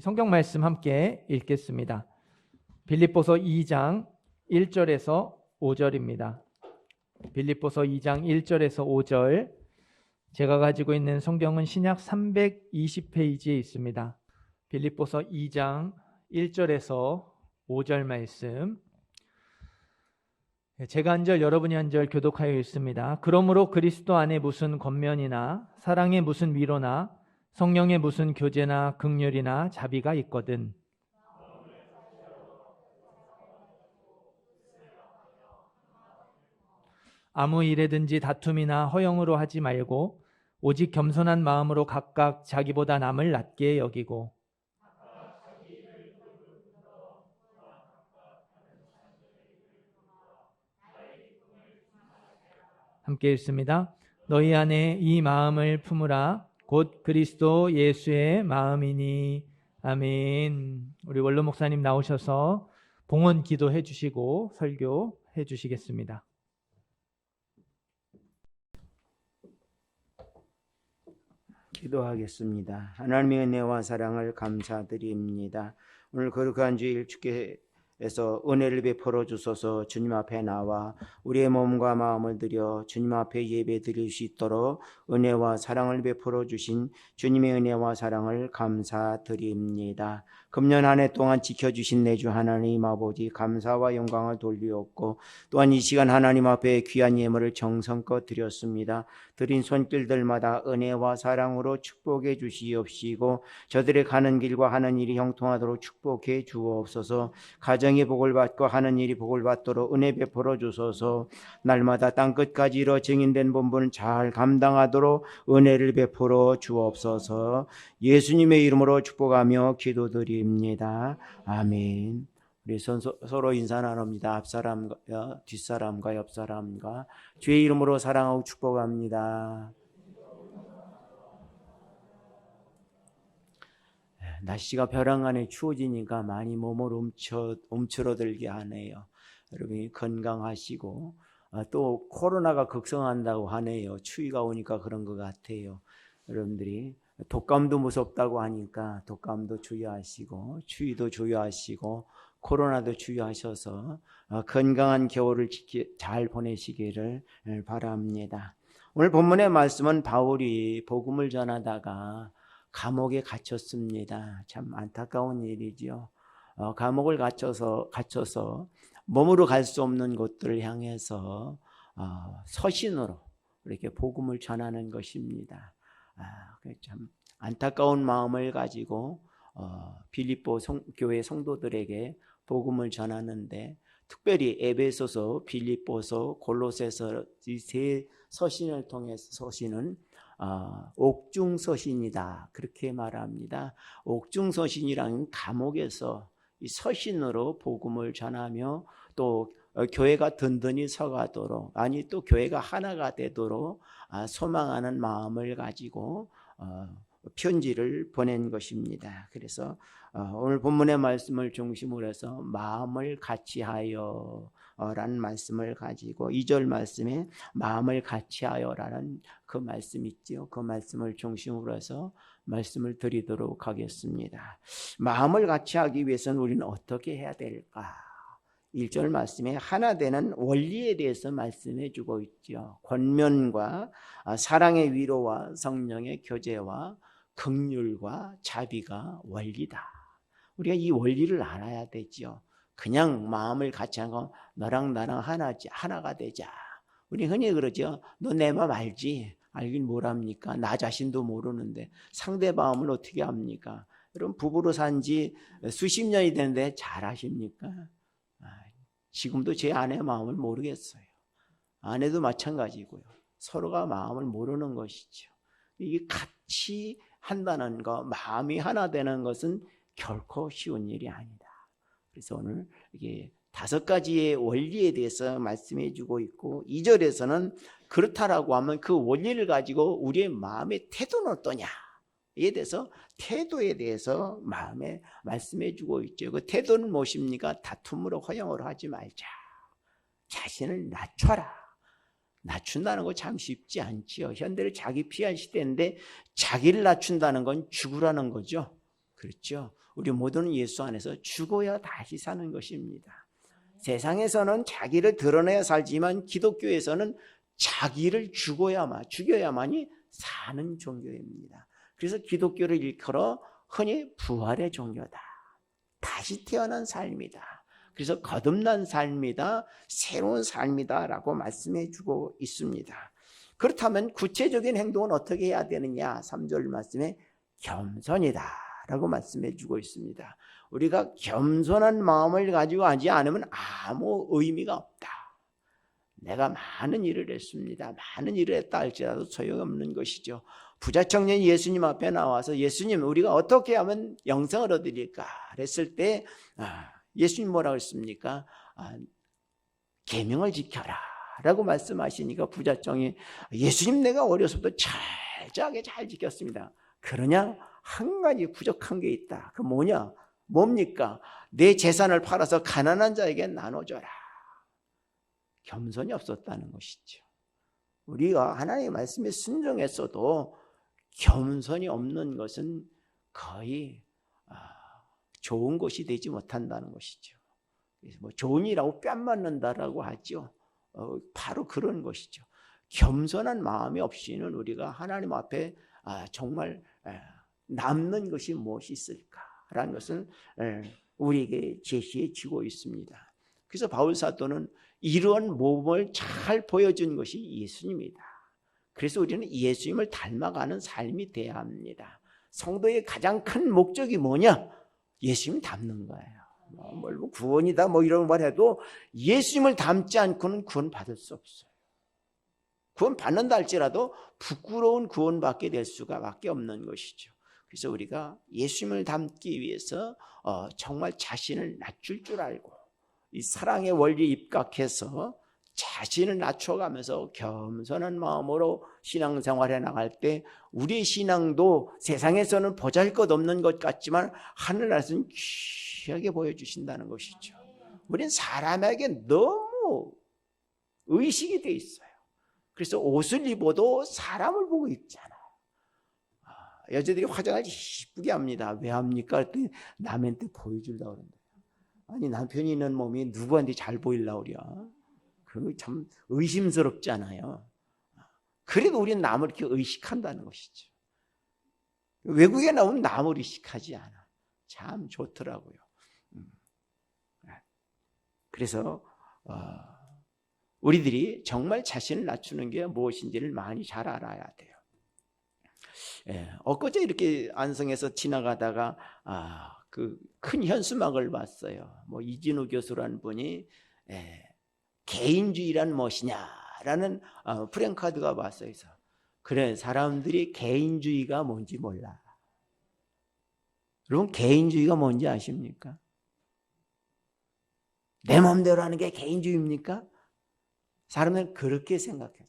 성경 말씀 함께 읽겠습니다. 빌립보서 2장 1절에서 5절입니다. 빌립보서 2장 1절에서 5절. 제가 가지고 있는 성경은 신약 320페이지에 있습니다. 빌립보서 2장 1절에서 5절 말씀. 제가 한 절 여러분이 한 절 교독하여 읽습니다. 그러므로 그리스도 안에 무슨 권면이나 사랑의 무슨 위로나 성령의 무슨 교제나 긍휼이나 자비가 있거든 아무 일에든지 다툼이나 허영으로 하지 말고 오직 겸손한 마음으로 각각 자기보다 남을 낮게 여기고 함께 읽습니다. 너희 안에 이 마음을 품으라. 곧 그리스도 예수의 마음이니. 아멘. 우리 원로 목사님 나오셔서 봉헌 기도해 주시고 설교해 주시겠습니다. 기도하겠습니다. 하나님의 은혜와 사랑을 감사드립니다. 오늘 거룩한 주일 주께서 은혜를 베풀어 주소서. 주님 앞에 나와 우리의 몸과 마음을 드려 주님 앞에 예배 드릴 수 있도록 은혜와 사랑을 베풀어 주신 주님의 은혜와 사랑을 감사드립니다. 금년 한 해 동안 지켜주신 내 주 하나님 아버지 감사와 영광을 돌리옵고, 또한 이 시간 하나님 앞에 귀한 예물을 정성껏 드렸습니다. 드린 손길들마다 은혜와 사랑으로 축복해 주시옵시고, 저들의 가는 길과 하는 일이 형통하도록 축복해 주옵소서. 가정이 복을 받고 하는 일이 복을 받도록 은혜 베풀어 주소서. 날마다 땅끝까지 이뤄 증인된 본분을 잘 감당하도록 은혜를 베풀어 주옵소서. 예수님의 이름으로 축복하며 기도드립니다. 아멘. 우리 서로 인사 나눕니다. 앞사람과 뒷사람과 옆사람과 주의 이름으로 사랑하고 축복합니다. 날씨가 벼랑간에 추워지니까 많이 몸을 움츠러들게 하네요. 여러분이 건강하시고, 또 코로나가 극성한다고 하네요. 추위가 오니까 그런 것 같아요. 여러분들이 독감도 무섭다고 하니까 독감도 주의하시고, 추위도 주의하시고, 코로나도 주의하셔서 건강한 겨울을 잘 보내시기를 바랍니다. 오늘 본문의 말씀은 바울이 복음을 전하다가 감옥에 갇혔습니다. 참 안타까운 일이죠. 감옥을 갇혀서 몸으로 갈 수 없는 곳들을 향해서 서신으로 이렇게 복음을 전하는 것입니다. 참 안타까운 마음을 가지고 빌립보 교회 성도들에게 복음을 전하는데, 특별히 에베소서, 빌립보서, 골로새서 이 세 서신을 통해서 서신은 옥중서신이다 그렇게 말합니다. 옥중서신이란 감옥에서 이 서신으로 복음을 전하며 또 교회가 든든히 서가도록, 아니 또 교회가 하나가 되도록 소망하는 마음을 가지고 편지를 보낸 것입니다. 그래서 오늘 본문의 말씀을 중심으로 해서 마음을 같이하여 라는 말씀을 가지고 2절 말씀에 마음을 같이하여라는 그 말씀 있죠. 그 말씀을 중심으로 해서 말씀을 드리도록 하겠습니다. 마음을 같이하기 위해서는 우리는 어떻게 해야 될까? 1절 말씀에 하나 되는 원리에 대해서 말씀해 주고 있죠. 권면과 사랑의 위로와 성령의 교제와 긍휼과 자비가 원리다. 우리가 이 원리를 알아야 되죠. 그냥 마음을 같이 하고 너랑 나랑 하나가 되자. 우리 흔히 그러죠. 너 내 마음 알지? 알긴 뭘 합니까? 나 자신도 모르는데 상대 마음을 어떻게 합니까? 여러분 부부로 산 지 수십 년이 됐는데 잘 아십니까? 지금도 제 아내의 마음을 모르겠어요. 아내도 마찬가지고요. 서로가 마음을 모르는 것이죠. 이게 같이 한다는 것, 마음이 하나 되는 것은 결코 쉬운 일이 아니다. 그래서 오늘 이게 5가지의 원리에 대해서 말씀해 주고 있고, 2절에서는 그렇다라고 하면 그 원리를 가지고 우리의 마음의 태도는 어떠냐, 이에 대해서 태도에 대해서 마음에 말씀해 주고 있죠. 그 태도는 무엇입니까? 다툼으로 허영으로 하지 말자. 자신을 낮춰라. 낮춘다는 거 참 쉽지 않지요. 현대를 자기 피할 시대인데 자기를 낮춘다는 건 죽으라는 거죠. 그렇죠? 우리 모두는 예수 안에서 죽어야 다시 사는 것입니다. 세상에서는 자기를 드러내야 살지만 기독교에서는 자기를 죽여야만이 사는 종교입니다. 그래서 기독교를 일컬어 흔히 부활의 종교다. 다시 태어난 삶이다. 그래서 거듭난 삶이다. 새로운 삶이다 라고 말씀해 주고 있습니다. 그렇다면 구체적인 행동은 어떻게 해야 되느냐? 3절 말씀에 겸손이다 라고 말씀해 주고 있습니다. 우리가 겸손한 마음을 가지고 하지 않으면 아무 의미가 없다. 내가 많은 일을 했습니다. 많은 일을 했다 할지라도 소용없는 것이죠. 부자 청년이 예수님 앞에 나와서 예수님 우리가 어떻게 하면 영생을 얻으릴까 그랬을 때 예수님 뭐라고 했습니까? 계명을 지켜라 라고 말씀하시니까 부자청이 예수님 내가 어려서부터 철저하게 잘 지켰습니다. 그러냐? 한 가지 부족한 게 있다. 그 뭐냐? 뭡니까? 내 재산을 팔아서 가난한 자에게 나눠줘라. 겸손이 없었다는 것이죠. 우리가 하나님의 말씀에 순종했어도 겸손이 없는 것은 거의 좋은 것이 되지 못한다는 것이죠. 뭐 좋은 일하고 뺨 맞는다라고 하죠. 바로 그런 것이죠. 겸손한 마음이 없이는 우리가 하나님 앞에 정말 남는 것이 무엇이 있을까라는 것을 우리에게 제시해 주고 있습니다. 그래서 바울 사도는 이러한 모범을 잘 보여준 것이 예수님이다. 그래서 우리는 예수님을 닮아가는 삶이 돼야 합니다. 성도의 가장 큰 목적이 뭐냐? 예수님 닮는 거예요. 뭐 구원이다 뭐 이런 말 해도 예수님을 닮지 않고는 구원 받을 수 없어요. 구원 받는다 할지라도 부끄러운 구원 받게 될 수가밖에 없는 것이죠. 그래서 우리가 예수님을 닮기 위해서 정말 자신을 낮출 줄 알고 이 사랑의 원리에 입각해서 자신을 낮춰가면서 겸손한 마음으로 신앙생활에 나갈 때 우리의 신앙도 세상에서는 보잘것없는 것 같지만 하늘나라에서는 귀하게 보여주신다는 것이죠. 우리는 사람에게 너무 의식이 돼 있어요. 그래서 옷을 입어도 사람을 보고 입잖아요. 여자들이 화장을 이쁘게 합니다. 왜 합니까? 그랬더니 남한테 보여주려고 그런다. 아니 남편이 있는 몸이 누구한테 잘 보이려고 그래. 그거 참 의심스럽잖아요. 그래도 우리는 남을 이렇게 의식한다는 것이죠. 외국에 나오면 남을 의식하지 않아. 참 좋더라고요. 그래서 우리들이 정말 자신을 낮추는 게 무엇인지를 많이 잘 알아야 돼요. 엊그제 이렇게 안성에서 지나가다가 그 큰 현수막을 봤어요. 뭐 이진우 교수라는 분이 개인주의란 무엇이냐라는 프랭카드가 봤어요. 그래서 그래 사람들이 개인주의가 뭔지 몰라. 여러분 개인주의가 뭔지 아십니까? 내 마음대로 하는 게 개인주의입니까? 사람들은 그렇게 생각하죠.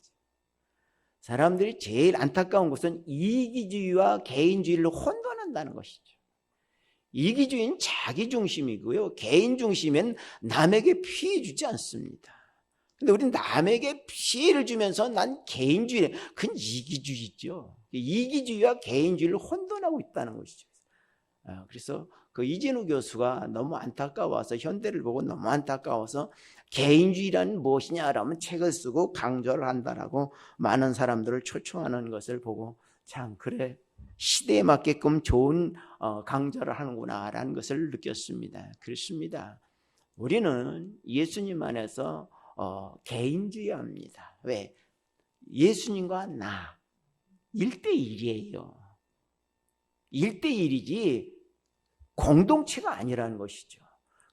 사람들이 제일 안타까운 것은 이기주의와 개인주의를 혼돈한다는 것이죠. 이기주의는 자기중심이고요. 개인중심은 남에게 피해 주지 않습니다. 근데 우리는 남에게 피해를 주면서 난 개인주의래. 그건 이기주의죠. 이기주의와 개인주의를 혼돈하고 있다는 것이죠. 그래서 그 이진우 교수가 너무 안타까워서 현대를 보고 너무 안타까워서 개인주의란 무엇이냐라면 책을 쓰고 강조를 한다라고 많은 사람들을 초청하는 것을 보고 참 그래 시대에 맞게끔 좋은 강조를 하는구나라는 것을 느꼈습니다. 그렇습니다. 우리는 예수님 안에서 개인주의합니다. 왜? 예수님과 나 1대1이에요. 1대1이지 공동체가 아니라는 것이죠.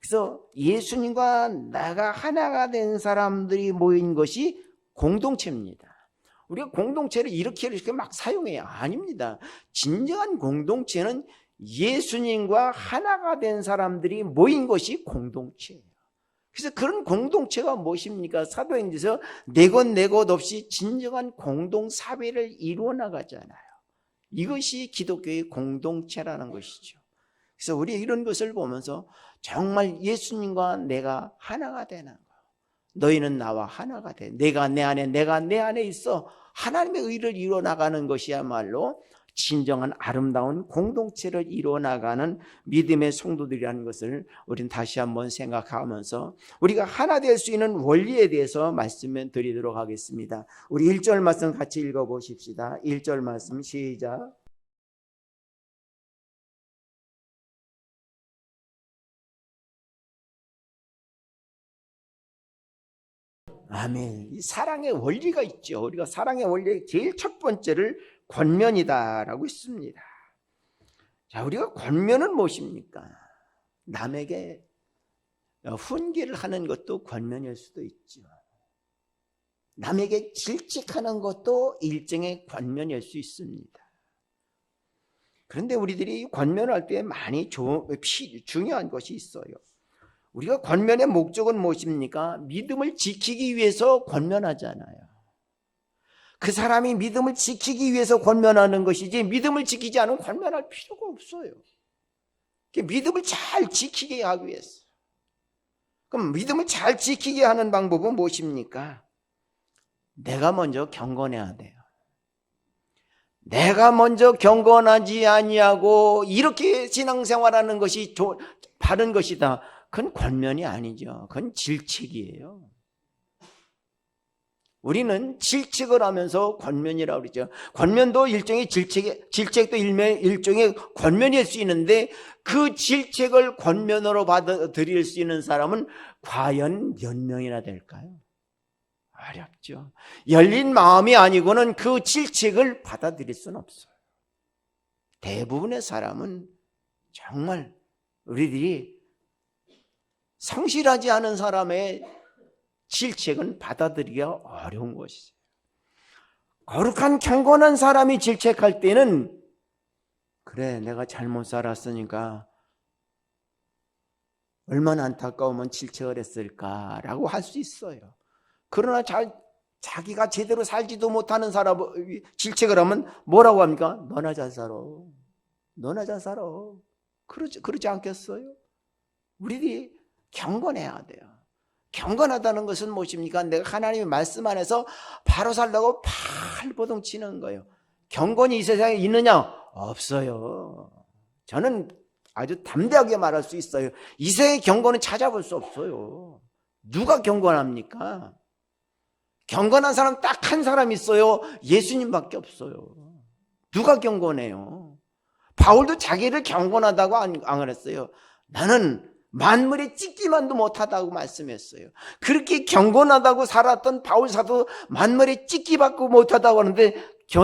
그래서 예수님과 나가 하나가 된 사람들이 모인 것이 공동체입니다. 우리가 공동체를 이렇게 막 사용해요. 아닙니다. 진정한 공동체는 예수님과 하나가 된 사람들이 모인 것이 공동체예요. 그래서 그런 공동체가 무엇입니까? 사도행전에서 내 것 없이 진정한 공동사회를 이루어 나가잖아요. 이것이 기독교의 공동체라는 것이죠. 그래서 우리 이런 것을 보면서 정말 예수님과 내가 하나가 되는 거. 너희는 나와 하나가 돼. 내가 내 안에 있어. 하나님의 의를 이루어 나가는 것이야말로 진정한 아름다운 공동체를 이루어나가는 믿음의 성도들이라는 것을 우리는 다시 한번 생각하면서 우리가 하나 될 수 있는 원리에 대해서 말씀을 드리도록 하겠습니다. 우리 1절 말씀 같이 읽어보십시다. 1절 말씀 시작. 아멘. 이 사랑의 원리가 있죠. 우리가 사랑의 원리의 제일 첫 번째를 권면이다라고 했습니다. 자, 우리가 권면은 무엇입니까? 남에게 훈계를 하는 것도 권면일 수도 있죠. 남에게 질책하는 것도 일종의 권면일 수 있습니다. 그런데 우리들이 권면을 할 때 많이 중요한 것이 있어요. 우리가 권면의 목적은 무엇입니까? 믿음을 지키기 위해서 권면하잖아요. 그 사람이 믿음을 지키기 위해서 권면하는 것이지 믿음을 지키지 않으면 권면할 필요가 없어요. 믿음을 잘 지키게 하기 위해서. 그럼 믿음을 잘 지키게 하는 방법은 무엇입니까? 내가 먼저 경건해야 돼요. 내가 먼저 경건하지 아니하고 이렇게 신앙생활하는 것이 바른 것이다. 그건 권면이 아니죠. 그건 질책이에요. 우리는 질책을 하면서 권면이라고 그러죠. 권면도 일종의 질책도 일종의 권면일 수 있는데 그 질책을 권면으로 받아들일 수 있는 사람은 과연 몇 명이나 될까요? 어렵죠. 열린 마음이 아니고는 그 질책을 받아들일 수는 없어요. 대부분의 사람은 정말 우리들이 성실하지 않은 사람의 질책은 받아들이기가 어려운 것이죠. 거룩한 경건한 사람이 질책할 때는 그래 내가 잘못 살았으니까 얼마나 안타까우면 질책을 했을까라고 할 수 있어요. 그러나 자기가 제대로 살지도 못하는 사람 질책을 하면 뭐라고 합니까? 너나 잘 살아. 너나 잘 살아. 그러지 않겠어요? 우리들이 경건해야 돼요. 경건하다는 것은 무엇입니까? 내가 하나님의 말씀 안에서 바로 살라고 발버둥 치는 거예요. 경건이 이 세상에 있느냐? 없어요. 저는 아주 담대하게 말할 수 있어요. 이 세상의 경건은 찾아볼 수 없어요. 누가 경건합니까? 경건한 사람 딱 한 사람 있어요. 예수님밖에 없어요. 누가 경건해요? 바울도 자기를 경건하다고 안 그랬어요. 나는 만물에 찍기만도 못하다고 말씀했어요. 그렇게 경건하다고 살았던 바울 사도 만물에 찍기밖에 못하다고 하는데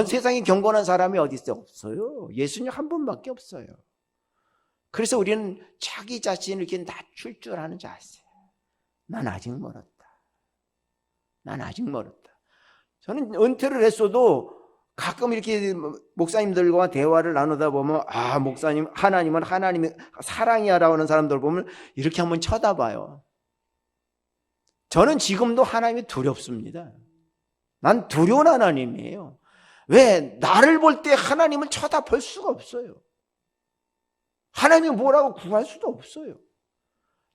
세상에 경건한 사람이 어디 있어요? 없어요. 예수님 한 분밖에 없어요. 그래서 우리는 자기 자신을 이렇게 낮출 줄 아는 자세. 난 아직 멀었다. 난 아직 멀었다. 저는 은퇴를 했어도 가끔 이렇게 목사님들과 대화를 나누다 보면 목사님 하나님은 하나님의 사랑이야라고 하는 사람들 보면 이렇게 한번 쳐다봐요. 저는 지금도 하나님이 두렵습니다. 난 두려운 하나님이에요. 왜? 나를 볼 때 하나님을 쳐다볼 수가 없어요. 하나님이 뭐라고 구할 수도 없어요.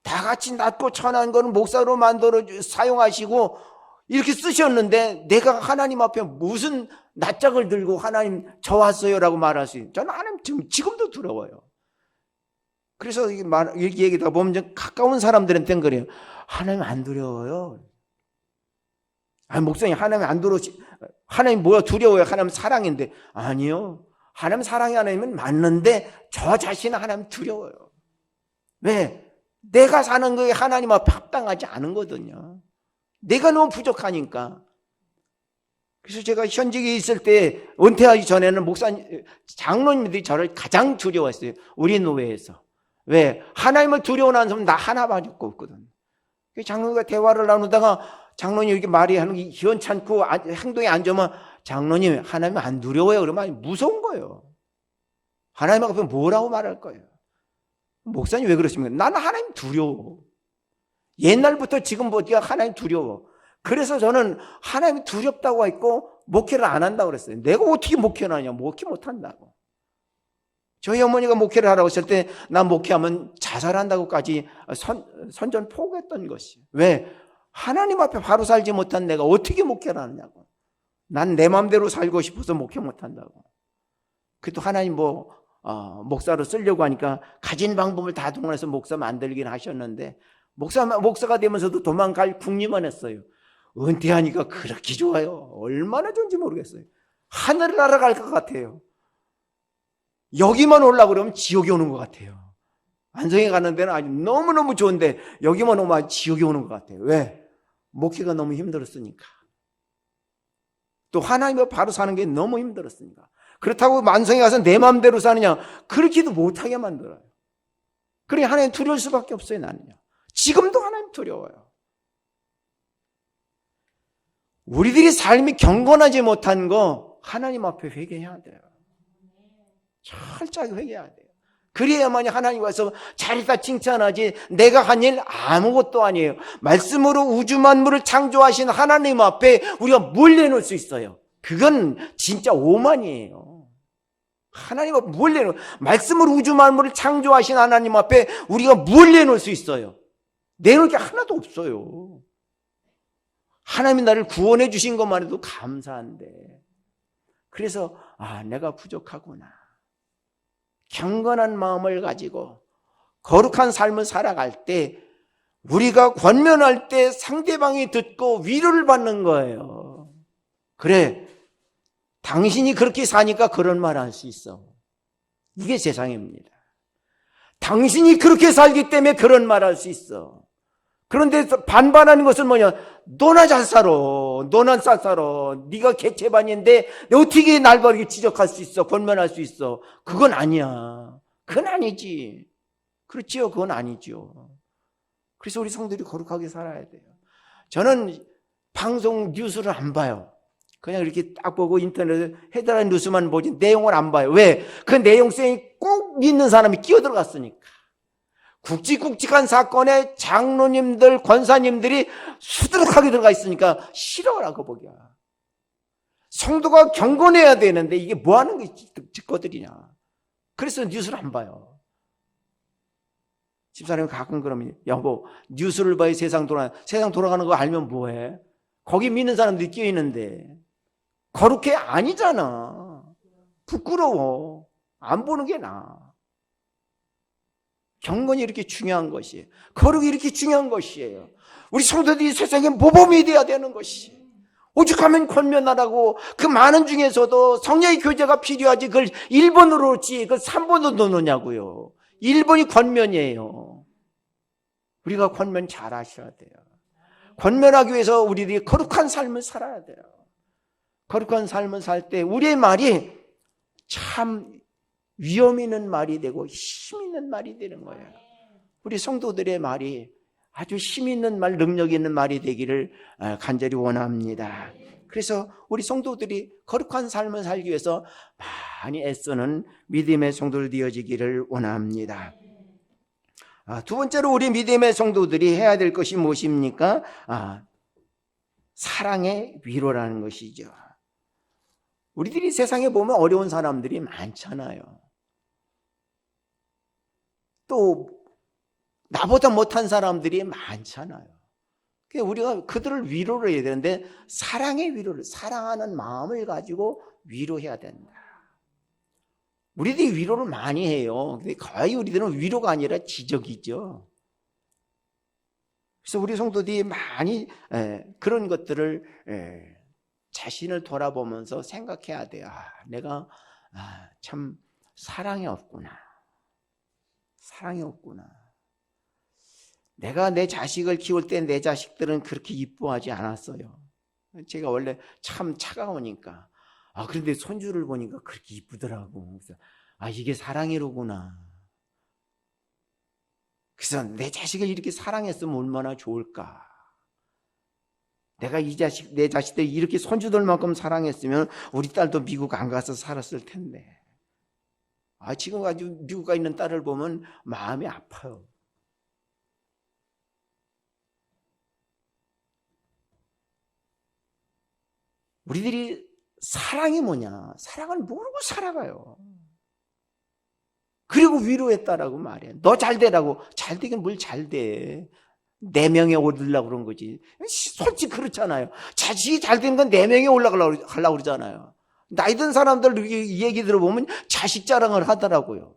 다 같이 낮고 천한 거는 목사로 만들어 사용하시고 이렇게 쓰셨는데 내가 하나님 앞에 무슨 낯짝을 들고 하나님 저 왔어요라고 말할 수 있어요. 저는 하나님 지금도 두려워요. 그래서 이렇게 얘기하다 보면 가까운 사람들한테는 그래요. 하나님 안 두려워요. 목사님 하나님 안 두려우시 하나님 뭐야 두려워요. 하나님 사랑인데 아니요. 하나님 사랑이 하나님은 맞는데 저 자신은 하나님 두려워요. 왜? 내가 사는 거에 하나님 앞에 합당하지 않은 거거든요. 내가 너무 부족하니까. 그래서 제가 현직에 있을 때 은퇴하기 전에는 장로님들이 저를 가장 두려워했어요. 우리 노회에서. 왜? 하나님을 두려워하는 사람은 나 하나밖에 없거든. 장로님과 대화를 나누다가 장로님 이렇게 말이 하는 게 희연찮고 행동이 안 좋으면 장로님 하나님 안 두려워요. 그러면 무서운 거예요. 하나님 앞에 뭐라고 말할 거예요. 목사님 왜 그러십니까? 나는 하나님 두려워. 옛날부터 지금부터 하나님 두려워. 그래서 저는 하나님이 두렵다고 했고 목회를 안 한다고 그랬어요. 내가 어떻게 목회를 하냐? 목회 못 한다고. 저희 어머니가 목회를 하라고 했을 때 난 목회하면 자살한다고까지 선전포고했던 것이. 왜? 하나님 앞에 바로 살지 못한 내가 어떻게 목회를 하느냐고. 난 내 마음대로 살고 싶어서 목회 못 한다고. 그래도 하나님 목사로 쓰려고 하니까 가진 방법을 다 동원해서 목사 만들긴 하셨는데 목사가 되면서도 도망갈 궁리만 했어요. 은퇴하니까 그렇게 좋아요. 얼마나 좋은지 모르겠어요. 하늘을 날아갈 것 같아요. 여기만 오려고 그러면 지옥에 오는 것 같아요. 안성에 가는 데는 아주 너무너무 좋은데 여기만 오면 지옥에 오는 것 같아요. 왜? 목회가 너무 힘들었으니까. 또 하나님과 바로 사는 게 너무 힘들었으니까. 그렇다고 만성에 가서 내 마음대로 사느냐? 그렇게도 못하게 만들어요. 그래 하나님 두려울 수밖에 없어요. 나는요. 지금도 하나님 두려워요. 우리들이 삶이 경건하지 못한 거 하나님 앞에 회개해야 돼요. 철저하게 회개해야 돼요. 그래야만이 하나님 와서 잘했다 칭찬하지 내가 한 일 아무것도 아니에요. 말씀으로 우주 만물을 창조하신 하나님 앞에 우리가 뭘 내놓을 수 있어요? 그건 진짜 오만이에요. 하나님 앞에 뭘 내놓을, 말씀으로 우주 만물을 창조하신 하나님 앞에 우리가 뭘 내놓을 수 있어요? 내놓을 게 하나도 없어요. 하나님이 나를 구원해 주신 것만 해도 감사한데. 그래서 내가 부족하구나. 경건한 마음을 가지고 거룩한 삶을 살아갈 때 우리가 권면할 때 상대방이 듣고 위로를 받는 거예요. 그래, 당신이 그렇게 사니까 그런 말 할 수 있어. 이게 세상입니다. 당신이 그렇게 살기 때문에 그런 말 할 수 있어. 그런데 반반하는 것은 뭐냐? 너나 잘 살아. 너나 잘 살아. 네가 개체반인데 어떻게 날 이렇게 지적할 수 있어? 권면할 수 있어? 그건 아니야. 그건 아니지. 그렇지요? 그건 아니죠. 그래서 우리 성도들이 거룩하게 살아야 돼요. 저는 방송 뉴스를 안 봐요. 그냥 이렇게 딱 보고 인터넷에 헤드라인 뉴스만 보지 내용을 안 봐요. 왜? 그 내용성이 꼭 믿는 사람이 끼어들어갔으니까. 굵직굵직한 사건에 장로님들, 권사님들이 수두룩하게 들어가 있으니까 싫어라고 보기야. 성도가 경건해야 되는데 이게 뭐 하는 게 짓거들이냐. 그래서 뉴스를 안 봐요. 집사람이 가끔 그러면 여보 뉴스를 봐야 세상 돌아가는 거 알면 뭐해? 거기 믿는 사람들이 끼어있는데 거룩해? 아니잖아. 부끄러워. 안 보는 게 나아. 경건이 이렇게 중요한 것이에요. 거룩이 이렇게 중요한 것이에요. 우리 성도들이 세상의 모범이 되어야 되는 것이. 오죽하면 권면하라고 그 많은 중에서도 성령의 교제가 필요하지 그걸 1번으로 놓지 그걸 3번으로 놓느냐고요. 1번이 권면이에요. 우리가 권면 잘 하셔야 돼요. 권면하기 위해서 우리들이 거룩한 삶을 살아야 돼요. 거룩한 삶을 살 때 우리의 말이 참 위험 있는 말이 되고 힘 있는 말이 되는 거예요. 우리 성도들의 말이 아주 힘 있는 말, 능력 있는 말이 되기를 간절히 원합니다. 그래서 우리 성도들이 거룩한 삶을 살기 위해서 많이 애쓰는 믿음의 성도들 되어지기를 원합니다. 두 번째로 우리 믿음의 성도들이 해야 될 것이 무엇입니까? 사랑의 위로라는 것이죠. 우리들이 세상에 보면 어려운 사람들이 많잖아요. 또 나보다 못한 사람들이 많잖아요. 그러니까 우리가 그들을 위로를 해야 되는데 사랑의 위로를, 사랑하는 마음을 가지고 위로해야 된다. 우리들이 위로를 많이 해요. 근데 거의 우리들은 위로가 아니라 지적이죠. 그래서 우리 성도들이 많이 그런 것들을 자신을 돌아보면서 생각해야 돼요. 내가 참 사랑이 없구나. 사랑이 없구나. 내가 내 자식을 키울 때 내 자식들은 그렇게 이뻐하지 않았어요. 제가 원래 참 차가우니까. 그런데 손주를 보니까 그렇게 이쁘더라고. 그래서 이게 사랑이로구나. 그래서 내 자식을 이렇게 사랑했으면 얼마나 좋을까. 내가 내 자식들 이렇게 손주들만큼 사랑했으면 우리 딸도 미국 안 가서 살았을 텐데. 지금 아주 미국 가 있는 딸을 보면 마음이 아파요. 우리들이 사랑이 뭐냐? 사랑을 모르고 살아가요. 그리고 위로했다라고 말해. 너 잘 되라고. 잘 되긴 뭘 잘 돼. 4명에 오르려고 그런 거지. 솔직히 그렇잖아요. 자식이 잘 되는 건 4명에 올라가려고 그러잖아요. 나이 든 사람들 이 얘기 들어보면 자식 자랑을 하더라고요.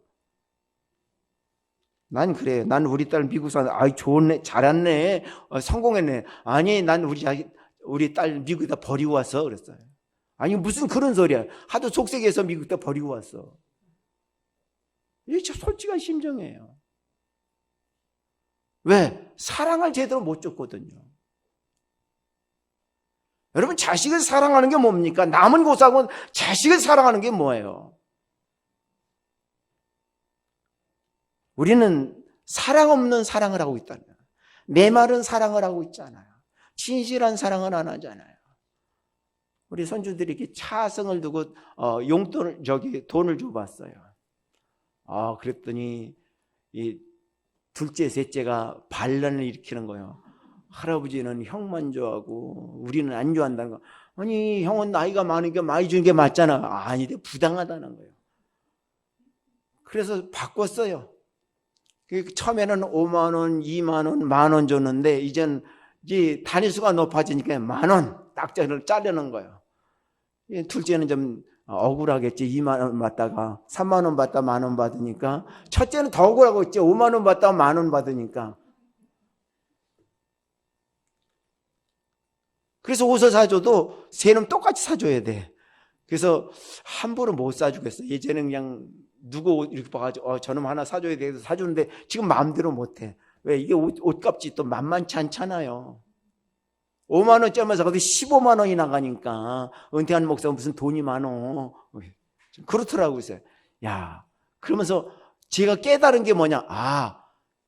난 그래. 난 우리 딸 미국 사는, 아이, 좋네, 잘했네, 성공했네. 아니, 난 우리 딸 미국에다 버리고 왔어. 그랬어요. 아니, 무슨 그런 소리야. 하도 속색해서 미국에다 버리고 왔어. 이게 참 솔직한 심정이에요. 왜? 사랑을 제대로 못 줬거든요. 여러분, 자식을 사랑하는 게 뭡니까? 남은 고사하고 자식을 사랑하는 게 뭐예요? 우리는 사랑 없는 사랑을 하고 있다는 거예요. 메마른 사랑을 하고 있잖아요. 진실한 사랑은 안 하잖아요. 우리 손주들에게 차성을 두고 용돈을 돈을 줘봤어요. 그랬더니 이 둘째, 셋째가 반란을 일으키는 거예요. 할아버지는 형만 좋아하고 우리는 안 좋아한다는 거. 아니, 형은 나이가 많으니까 많이 주는 게 맞잖아. 아니, 부당하다는 거예요. 그래서 바꿨어요. 처음에는 5만 원, 2만 원, 1만 원 줬는데 이제 단위수가 높아지니까 1만 원 딱 자르는 거예요. 둘째는 좀 억울하겠지. 2만 원 받다가 3만 원 받다 1만 원 받으니까. 첫째는 더 억울하겠지. 5만 원 받다 1만 원 받으니까. 그래서 옷을 사줘도 세 놈 똑같이 사줘야 돼. 그래서 함부로 못 사주겠어. 예전에는 그냥 누구 옷 이렇게 봐가지고 저놈 하나 사줘야 돼 해서 사주는데 지금 마음대로 못해. 왜? 이게 옷값이 또 만만치 않잖아요. 5만 원짜리면서 거기 15만 원이 나가니까 은퇴한 목사가 무슨 돈이 많어. 그렇더라고요. 야, 그러면서 제가 깨달은 게 뭐냐?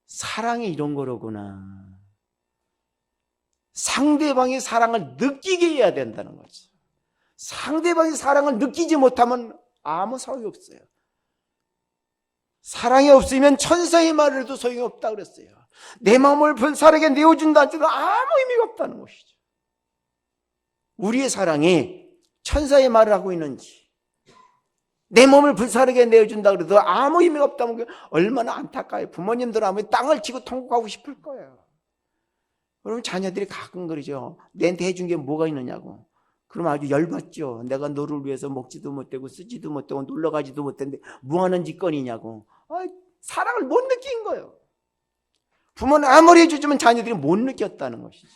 사랑이 이런 거로구나. 상대방의 사랑을 느끼게 해야 된다는 거죠. 상대방의 사랑을 느끼지 못하면 아무 소용이 없어요. 사랑이 없으면 천사의 말을 해도 소용이 없다 그랬어요. 내 마음을 불사르게 내어준다 해도 아무 의미가 없다는 것이죠. 우리의 사랑이 천사의 말을 하고 있는지, 내 몸을 불사르게 내어준다 그래도 아무 의미가 없다는 게 얼마나 안타까워요. 부모님들 하면 땅을 치고 통곡하고 싶을 거예요. 그러면 자녀들이 가끔 그러죠. 내한테 해준 게 뭐가 있느냐고. 그럼 아주 열받죠. 내가 너를 위해서 먹지도 못하고 쓰지도 못하고 놀러가지도 못했는데 뭐하는 짓거리냐고. 사랑을 못 느낀 거예요. 부모는 아무리 해주지만 자녀들이 못 느꼈다는 것이죠.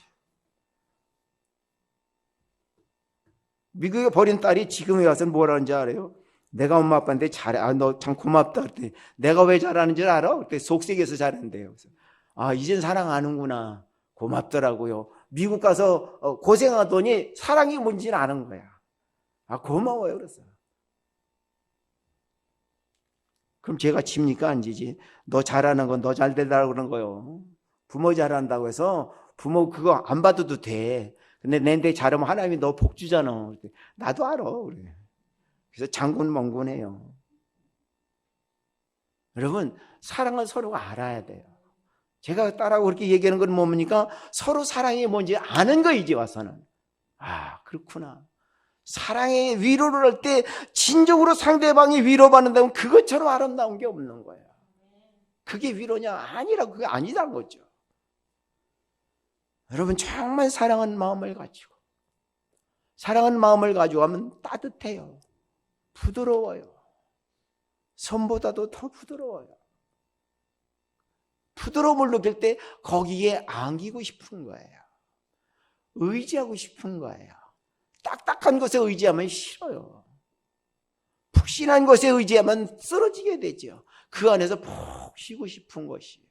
미국에 버린 딸이 지금에 와서는 뭐라는지 알아요? 내가 엄마 아빠한테 잘해. 너 참 고맙다. 그랬더니 내가 왜 잘하는지 알아? 그때 속색에서 잘한대요. 그래서 이젠 사랑하는구나. 고맙더라고요. 미국 가서 고생하더니 사랑이 뭔지는 아는 거야. 고마워요. 그래서. 그럼 제가 집니까? 안 지지? 너 잘하는 건 너 잘 되라고 그러는 거예요. 부모 잘한다고 해서 부모 그거 안 받아도 돼. 근데 내한테 잘하면 하나님이 너 복 주잖아. 나도 알아. 그래. 그래서 장군멍군해요. 여러분, 사랑을 서로가 알아야 돼요. 제가 딸하고 그렇게 얘기하는 건 뭡니까? 서로 사랑이 뭔지 아는 거 이제 와서는. 그렇구나. 사랑의 위로를 할 때 진정으로 상대방이 위로받는다면 그것처럼 아름다운 게 없는 거예요. 그게 위로냐? 아니라고. 그게 아니다는 거죠. 여러분, 정말 사랑하는 마음을 가지고 사랑하는 마음을 가지고 하면 따뜻해요. 부드러워요. 손보다도 더 부드러워요. 부드러움을 느낄 때 거기에 안기고 싶은 거예요. 의지하고 싶은 거예요. 딱딱한 것에 의지하면 싫어요. 푹신한 것에 의지하면 쓰러지게 되죠. 그 안에서 푹 쉬고 싶은 것이에요.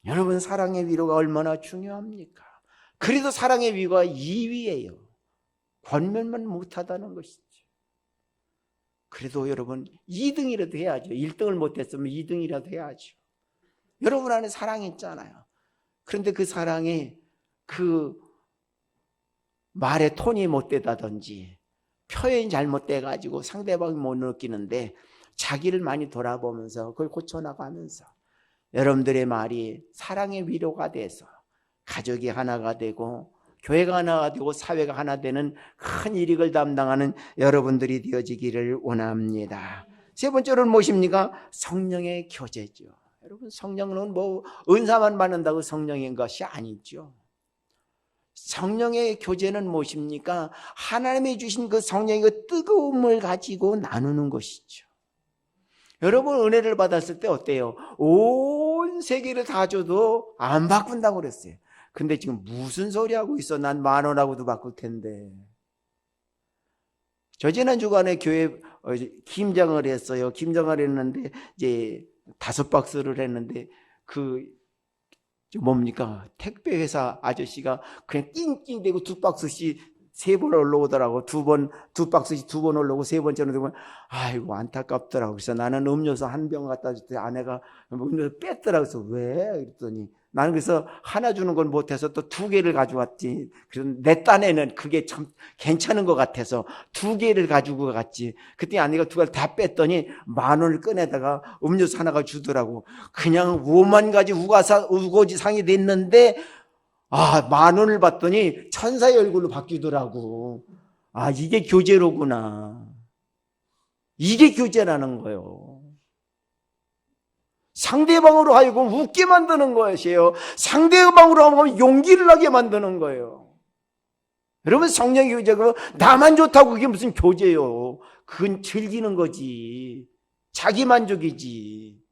여러분, 사랑의 위로가 얼마나 중요합니까? 그래도 사랑의 위로가 2위예요. 권면만 못하다는 것이죠. 그래도 여러분 2등이라도 해야죠. 1등을 못했으면 2등이라도 해야죠. 여러분 안에 사랑이 있잖아요. 그런데 그 사랑이 그 말의 톤이 못되다든지 표현이 잘못돼가지고 상대방이 못 느끼는데 자기를 많이 돌아보면서 그걸 고쳐나가면서 여러분들의 말이 사랑의 위로가 돼서 가족이 하나가 되고 교회가 하나가 되고 사회가 하나 되는 큰 일익을 담당하는 여러분들이 되어지기를 원합니다. 세 번째로는 무엇입니까? 성령의 교제죠. 여러분, 성령은 뭐 은사만 받는다고 성령인 것이 아니죠. 성령의 교제는 무엇입니까? 하나님이 주신 그 성령의 그 뜨거움을 가지고 나누는 것이죠. 여러분 은혜를 받았을 때 어때요? 온 세계를 다 줘도 안 바꾼다고 그랬어요. 근데 지금 무슨 소리 하고 있어? 난 10,000원하고도 바꿀 텐데. 저 지난 주간에 교회 김장을 했어요. 김장을 했는데 이제 5박스를 했는데 그 뭡니까? 택배 회사 아저씨가 그냥 낑낑대고 2박스씩 3번 올라오더라고. 2박스씩 2번 올라오고 3번째는 되면 아이고 안타깝더라고. 그래서 나는 음료수 한 병 갖다 줄 때 아내가 음료수 뺐더라고. 그래서 왜? 그랬더니 나는 그래서 하나 주는 건 못해서 또 2개를 가져왔지. 그래서 내 딴에는 그게 참 괜찮은 것 같아서 2개를 가지고 갔지. 그때 아내가 2개를 다 뺐더니 10,000원을 꺼내다가 음료수 하나가 주더라고. 그냥 5만 가지 우거지상이 됐는데 10,000원을 받더니 천사의 얼굴로 바뀌더라고. 이게 교제로구나. 이게 교제라는 거예요. 상대방으로 하여금 웃게 만드는 것이에요. 상대방으로 하면 용기를 나게 만드는 거예요. 여러분 성령의 교제가 나만 좋다고 그게 무슨 교제요? 그건 즐기는 거지. 자기 만족이지.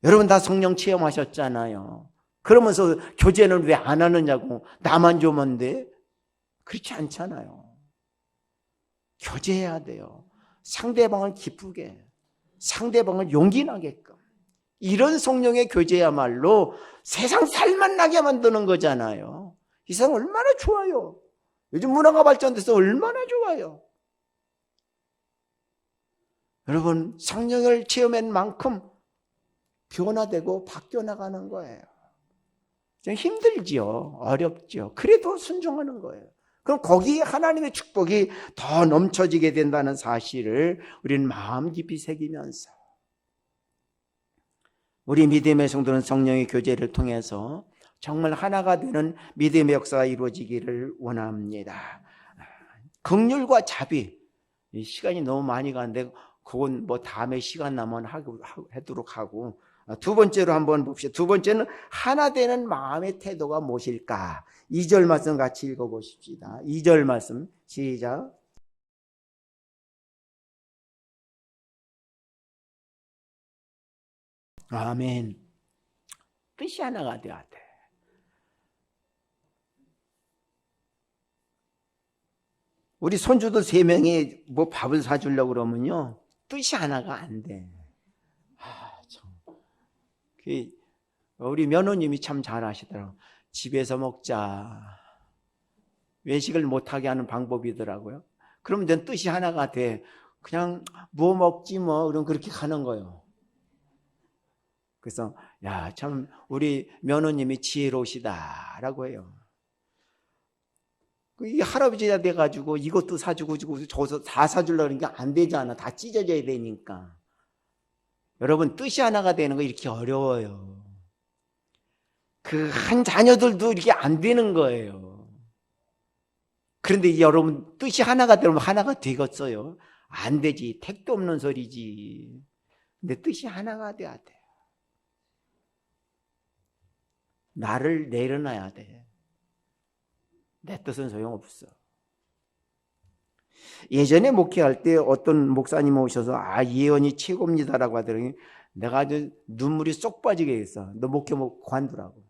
여러분 다 성령 체험하셨잖아요. 그러면서 교제는 왜 안 하느냐고. 나만 좋으면 돼? 그렇지 않잖아요. 교제해야 돼요. 상대방을 기쁘게, 상대방을 용기 나게끔. 이런 성령의 교제야말로 세상 살만나게 만드는 거잖아요. 이 세상 얼마나 좋아요. 요즘 문화가 발전돼서 얼마나 좋아요. 여러분 성령을 체험한 만큼 변화되고 바뀌어 나가는 거예요. 좀 힘들지요. 어렵죠. 그래도 순종하는 거예요. 그럼 거기에 하나님의 축복이 더 넘쳐지게 된다는 사실을 우리는 마음 깊이 새기면서 우리 믿음의 성도는 성령의 교제를 통해서 정말 하나가 되는 믿음의 역사가 이루어지기를 원합니다. 긍휼과 자비, 시간이 너무 많이 가는데 그건 뭐 다음에 시간 나면 하도록 하고, 두 번째로 한번 봅시다. 두 번째는 하나 되는 마음의 태도가 무엇일까? 2절 말씀 같이 읽어보십시다. 2절 말씀 시작. 아멘. 뜻이 하나가 되어야 돼. 우리 손주들 3명이 뭐 밥을 사주려고 그러면요, 뜻이 하나가 안 돼. 우리 며느님이 참 잘하시더라고요. 집에서 먹자. 외식을 못하게 하는 방법이더라고요. 그러면 넌 뜻이 하나가 돼. 그냥 뭐 먹지 뭐, 그럼 그렇게 가는 거예요. 그래서 야, 참 우리 며느님이 지혜로우시다라고 해요. 이 할아버지가 돼가지고 이것도 사주고 저것도 다 사주려고 하는 게 안 되잖아. 다 찢어져야 되니까. 여러분 뜻이 하나가 되는 거 이렇게 어려워요. 그 한 자녀들도 이렇게 안 되는 거예요. 그런데 여러분 뜻이 하나가 되면 하나가 되겠어요? 안 되지. 택도 없는 소리지. 근데 뜻이 하나가 돼야 돼. 나를 내려놔야 돼. 내 뜻은 소용없어. 예전에 목회할 때 어떤 목사님 오셔서 예언이 최고입니다라고 하더니 내가 아주 눈물이 쏙 빠지게 했어. 너 목회 관두라고.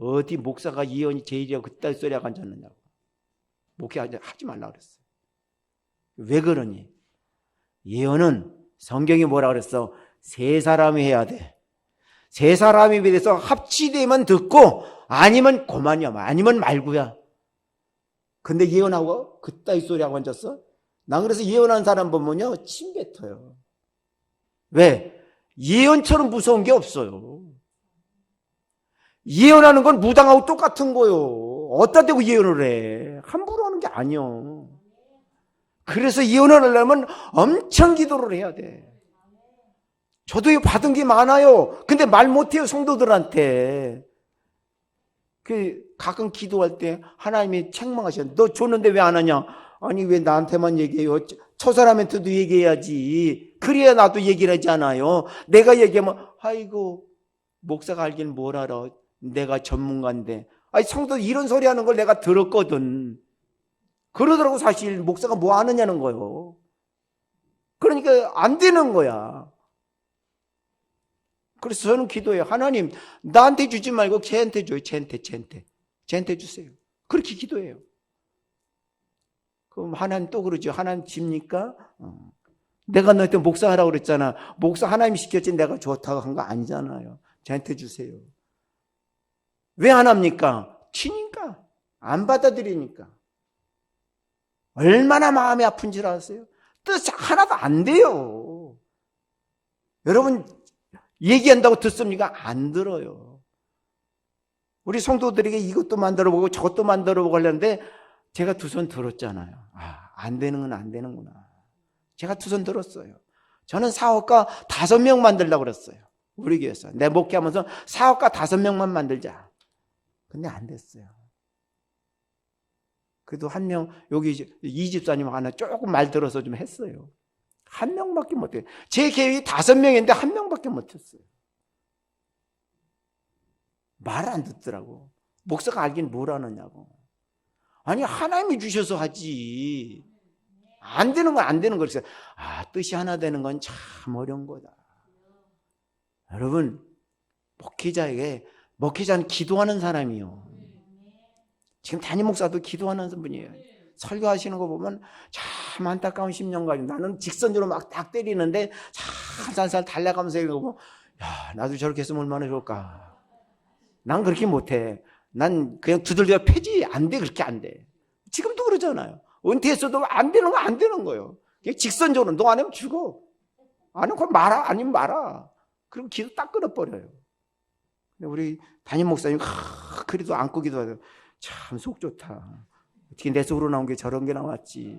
어디 목사가 예언이 제일이라고 그딴 소리 하고 앉았느냐고. 목회하지 말라고 그랬어. 왜 그러니? 예언은 성경이 뭐라 그랬어? 세 사람이 해야 돼. 세 사람이 비해서 합치되면 듣고 아니면 고만이야. 아니면 말고야. 근데 예언하고 그따위 소리하고 앉았어? 난 그래서 예언한 사람 보면요 침 뱉어요. 왜? 예언처럼 무서운 게 없어요. 예언하는 건 무당하고 똑같은 거요. 어디다 대고 예언을 해. 함부로 하는 게 아니요. 그래서 예언을 하려면 엄청 기도를 해야 돼. 저도 이거 받은 게 많아요. 근데 말 못해요, 성도들한테. 가끔 기도할 때 하나님이 책망하셔. 너 줬는데 왜 안 하냐? 아니, 왜 나한테만 얘기해요? 저 사람한테도 얘기해야지. 그래야 나도 얘기를 하잖아요. 내가 얘기하면, 아이고, 목사가 알긴 뭘 알아. 내가 전문가인데. 아니, 성도 이런 소리 하는 걸 내가 들었거든. 그러더라고. 사실 목사가 뭐 하느냐는 거예요. 그러니까 안 되는 거야. 그래서 저는 기도해요. 하나님, 나한테 주지 말고 쟤한테 줘요. 쟤한테 주세요. 그렇게 기도해요. 그럼 하나님 또 그러죠. 하나님 집니까? 내가 너한테 목사하라고 그랬잖아. 목사 하나님이 시켰지 내가 좋다고 한 거 아니잖아요. 쟤한테 주세요. 왜 안 합니까? 치니까. 안 받아들이니까. 얼마나 마음이 아픈 줄 아세요? 뜻 하나도 안 돼요. 여러분, 얘기한다고 듣습니까? 안 들어요. 우리 성도들에게 이것도 만들어보고 저것도 만들어보고 하려는데 제가 두 손 들었잖아요. 안 되는 건 안 되는구나. 제가 두 손 들었어요. 저는 사업가 5명 만들려고 그랬어요. 우리 교회에서. 내 목회하면서 사업가 5명만 만들자. 근데 안 됐어요. 그래도 한 명, 여기 이 집사님 하나 조금 말 들어서 좀 했어요. 한 명밖에 못해요. 제 계획이 5명인데 한 명밖에 못했어요. 말을 안 듣더라고. 목사가 알긴 뭘 하느냐고. 아니, 하나님이 주셔서 하지. 안 되는 건 안 되는 거. 그래서 뜻이 하나 되는 건 참 어려운 거다. 여러분, 목회자는 기도하는 사람이요. 지금 담임 목사도 기도하는 분이에요. 설교하시는 거 보면 참 안타까운 심령가지고 나는 직선적으로 막 딱 때리는데 살살살 달려가면서 이거 보면 야, 나도 저렇게 했으면 얼마나 좋을까. 난 그렇게 못해. 난 그냥 두들겨 패지. 안 돼. 그렇게 안 돼. 지금도 그러잖아요. 은퇴했어도 안 되는 거 안 되는 거예요. 그냥 직선적으로 너 안 하면 죽어. 안 하면 말아. 아니면 말아. 그럼 기도 딱 끊어버려요. 근데 우리 담임 목사님 그래도 안고 기도하죠. 참 속 좋다. 어떻게 내 속으로 나온 게 저런 게 나왔지.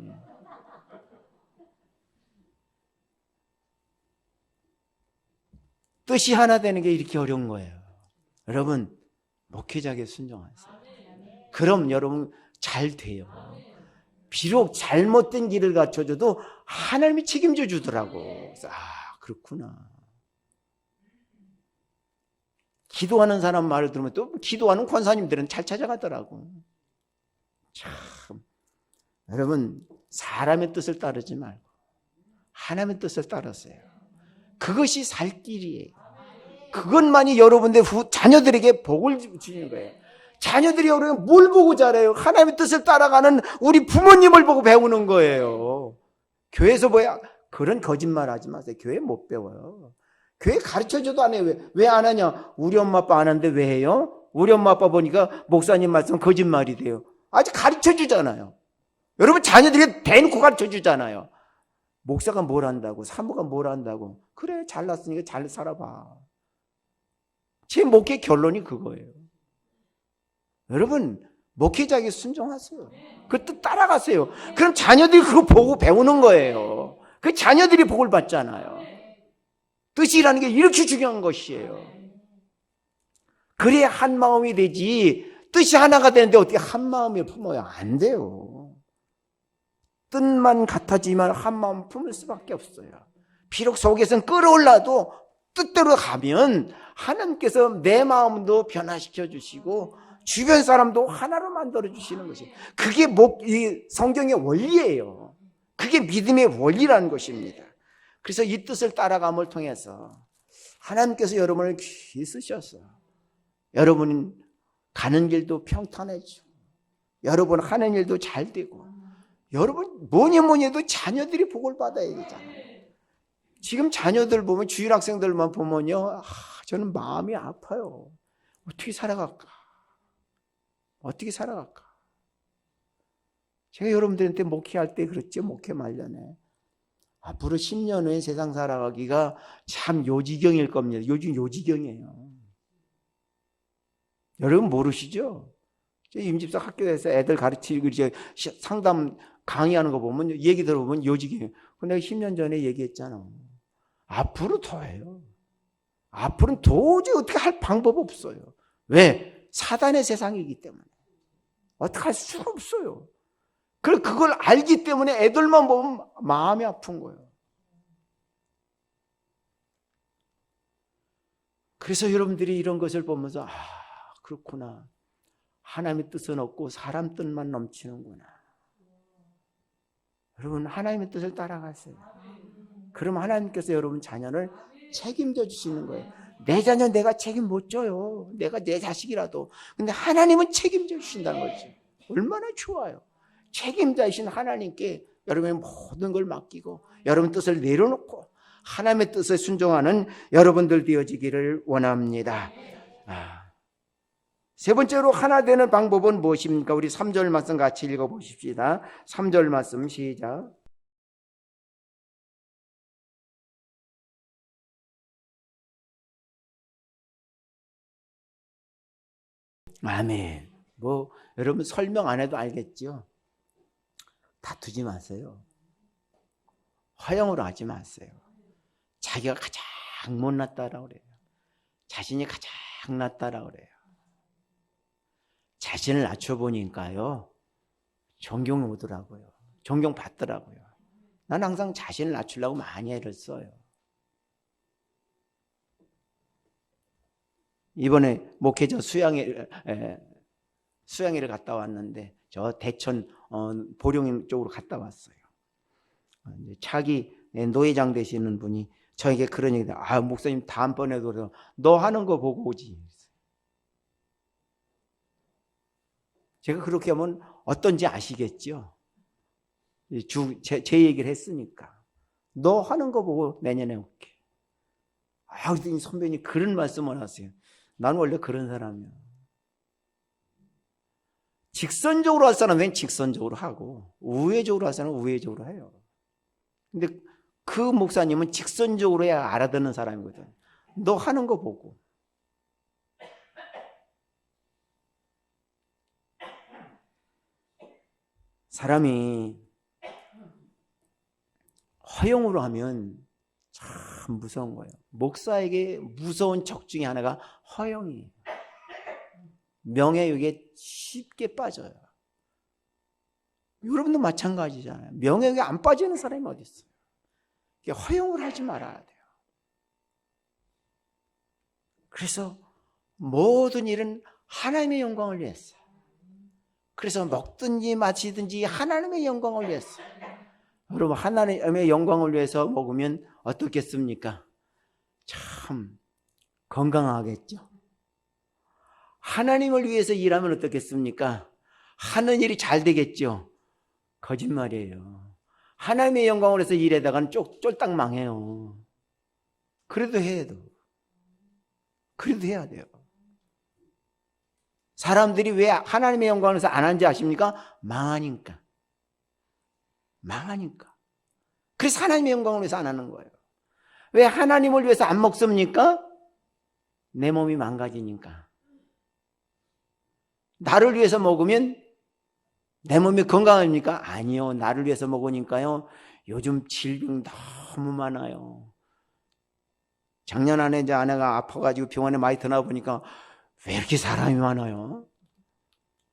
뜻이 하나 되는 게 이렇게 어려운 거예요. 여러분, 목회자에게 순종하세요. 그럼 여러분 잘 돼요. 비록 잘못된 길을 갖춰줘도 하나님이 책임져 주더라고. 그렇구나. 기도하는 사람 말을 들으면 또 기도하는 권사님들은 잘 찾아가더라고. 참, 여러분, 사람의 뜻을 따르지 말고 하나님의 뜻을 따르세요. 그것이 살 길이에요. 그것만이 여러분들 자녀들에게 복을 주는 거예요. 자녀들이 여러분 뭘 보고 자라요? 하나님의 뜻을 따라가는 우리 부모님을 보고 배우는 거예요. 교회에서 뭐야? 그런 거짓말 하지 마세요. 교회 못 배워요. 교회 가르쳐줘도 안 해요. 왜 안 하냐? 우리 엄마 아빠 안 하는데 왜 해요? 우리 엄마 아빠 보니까 목사님 말씀 거짓말이 돼요. 아직 가르쳐주잖아요. 여러분 자녀들이 대놓고 가르쳐주잖아요. 목사가 뭘 한다고, 사모가 뭘 한다고. 그래, 잘났으니까 잘 살아봐. 제 목회 결론이 그거예요. 여러분, 목회자에게 순종하세요. 그 뜻 따라가세요. 그럼 자녀들이 그거 보고 배우는 거예요. 그 자녀들이 복을 받잖아요. 뜻이라는 게 이렇게 중요한 것이에요. 그래야 한 마음이 되지. 뜻이 하나가 되는데 어떻게 한 마음을 품어야 안 돼요. 뜻만 같아지만 한 마음 품을 수밖에 없어요. 비록 속에서는 끌어올라도 뜻대로 가면 하나님께서 내 마음도 변화시켜 주시고 주변 사람도 하나로 만들어 주시는 것이에요. 그게 이 성경의 원리예요. 그게 믿음의 원리라는 것입니다. 그래서 이 뜻을 따라감을 통해서 하나님께서 여러분을 귀히 쓰셔서 여러분 가는 길도 평탄해지고 여러분 하는 일도 잘 되고 여러분 뭐니 해도 자녀들이 복을 받아야 되잖아요. 지금 자녀들 보면 주일 학생들만 보면요, 저는 마음이 아파요. 어떻게 살아갈까? 어떻게 살아갈까? 제가 여러분들한테 목회할 때 그랬죠. 목회 말년에 앞으로 10년 후에 세상 살아가기가 참 요지경일 겁니다. 요즘 요지경이에요. 여러분 모르시죠? 임집사 학교에서 애들 가르치고 이제 상담 강의하는 거 보면 얘기 들어보면 요지경이에요. 내가 10년 전에 얘기했잖아. 앞으로 더해요. 앞으로는 도저히 어떻게 할 방법 없어요. 왜? 사단의 세상이기 때문에. 어떻게 할 수가 없어요. 그걸 알기 때문에 애들만 보면 마음이 아픈 거예요. 그래서 여러분들이 이런 것을 보면서 그렇구나. 하나님의 뜻은 없고 사람 뜻만 넘치는구나. 여러분, 하나님의 뜻을 따라가세요. 그럼 하나님께서 여러분 자녀를 책임져 주시는 거예요. 내 자녀 내가 책임 못 져요. 내가 내 자식이라도. 근데 하나님은 책임져 주신다는 거죠. 얼마나 좋아요. 책임자이신 하나님께 여러분의 모든 걸 맡기고 여러분 뜻을 내려놓고 하나님의 뜻에 순종하는 여러분들 되어지기를 원합니다. 세 번째로 하나 되는 방법은 무엇입니까? 우리 3절 말씀 같이 읽어보십시다. 3절 말씀 시작. 아멘. 여러분 설명 안 해도 알겠죠? 다투지 마세요. 허영으로 하지 마세요. 자기가 가장 못났다라고 그래요. 자신이 가장 낫다라고 그래요. 자신을 낮춰보니까요, 존경이 오더라고요. 존경받더라고요. 난 항상 자신을 낮추려고 많이 애를 써요. 이번에 목회자 수양회를 갔다 왔는데 저 대천 보령 쪽으로 갔다 왔어요. 차기 노회장 되시는 분이 저에게 그런 얘기를 목사님 다음번에도 너 하는 거 보고 오지. 제가 그렇게 하면 어떤지 아시겠죠? 제 얘기를 했으니까 너 하는 거 보고 내년에 올게. 그랬더니 선배님 그런 말씀을 하세요. 난 원래 그런 사람이야. 직선적으로 할 사람은 직선적으로 하고 우회적으로 할 사람은 우회적으로 해요. 근데 그 목사님은 직선적으로 해야 알아듣는 사람이거든. 너 하는 거 보고. 사람이 허용으로 하면 참 무서운 거예요. 목사에게 무서운 적 중에 하나가 허용이에요. 명예욕에 쉽게 빠져요. 여러분도 마찬가지잖아요. 명예욕에 안 빠지는 사람이 어디 있어요? 허용을 하지 말아야 돼요. 그래서 모든 일은 하나님의 영광을 위해서. 그래서 먹든지 마시든지 하나님의 영광을 위해서. 여러분 하나님의 영광을 위해서 먹으면 어떻겠습니까? 참 건강하겠죠. 하나님을 위해서 일하면 어떻겠습니까? 하는 일이 잘 되겠죠. 거짓말이에요. 하나님의 영광을 위해서 일하다가는 쫄딱 망해요. 그래도 해야 돼요. 사람들이 왜 하나님의 영광을 위해서 안 하는지 아십니까? 망하니까. 그래서 하나님의 영광을 위해서 안 하는 거예요. 왜 하나님을 위해서 안 먹습니까? 내 몸이 망가지니까. 나를 위해서 먹으면 내 몸이 건강합니까? 아니요. 나를 위해서 먹으니까요. 요즘 질병 너무 많아요. 작년 안에 이제 아내가 아파가지고 병원에 많이 드나 보니까 왜 이렇게 사람이 많아요?